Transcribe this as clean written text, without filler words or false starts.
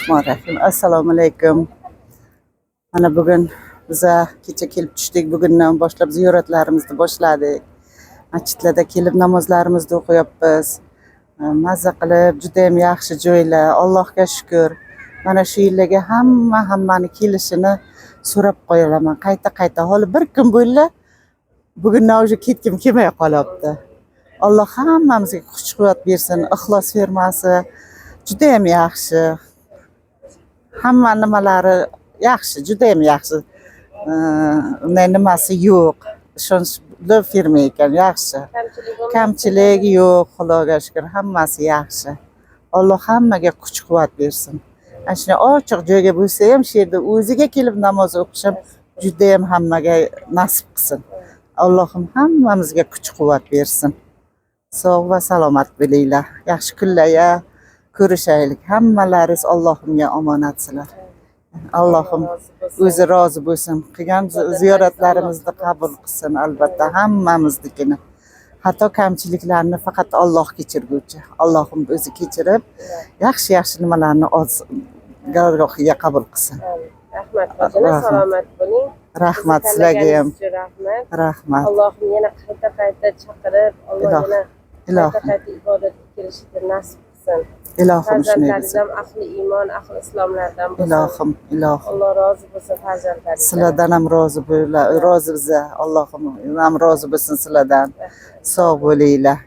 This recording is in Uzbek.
Bismillahirrahmanirrahim. Assalomu alaykum. Mana bugun biza kecha kelib tushdik. Bugundan boshlab ziyoratlarimizni boshladik. Masjidlarda kelib namozlarimizni o'qiyapmiz. Mazza qilib, juda ham yaxshi joylar. Allohga shukr. Mana shu yillarga hammani kelishini so'rab qo'yaman. Qayta holi bir kun bo'la bugundan уже ketgim kelmay qolyapti. Alloh hammamizga kuch-quvvat bersin, ixlos bermasin. Juda ham yaxshi. Hamma nimalari yaxshi, juda ham yaxshi. Unday nimasi yo'q. Ishonchli firma ekan, yaxshi. Kamchilik yo'q, Xudoga shukr, hammasi yaxshi. Alloh hammaga kuch-quvvat bersin. Ana shunday ochiq joyga bo'lsa ham, shu yerda o'ziga kelib namoz o'qishim juda ham hammaga nasib qilsin. Allohim hammamizga kuch-quvvat bersin. Sog' va salomat bo'linglar. Yaxshi kunlarga ko'rishaylik. Hammalaringiz Allohimga omonatsizlar. Allohim o'zi rozi bo'lsin. Qilgan ziyoratlarimizni qabul qilsin, albatta hammamiznikini. Hatto kamchiliklarni faqat Alloh kechirguvchi. Allohim o'zi kechirib, yaxshi nimalarni gargohiga qabul qilsin. Rahmat, Fojina, salomat bo'ling. Rahmat sizlarga ham. Rahmat. Allohim yana qayta chaqirib, Alloh yana qayta ibodatga kirishni nasib qilsin. Ilohim shunday Farzandlaringiz ham ahli iymon, ahli islomlardan bo'lsin. Ilohim. Alloh rozi bo'lsin farzandlaringizdan. Sizlardan ham rozi bo'linglar. Rozi biza. Allohim ham rozi bo'lsin sizlardan. Sog' bo'linglar.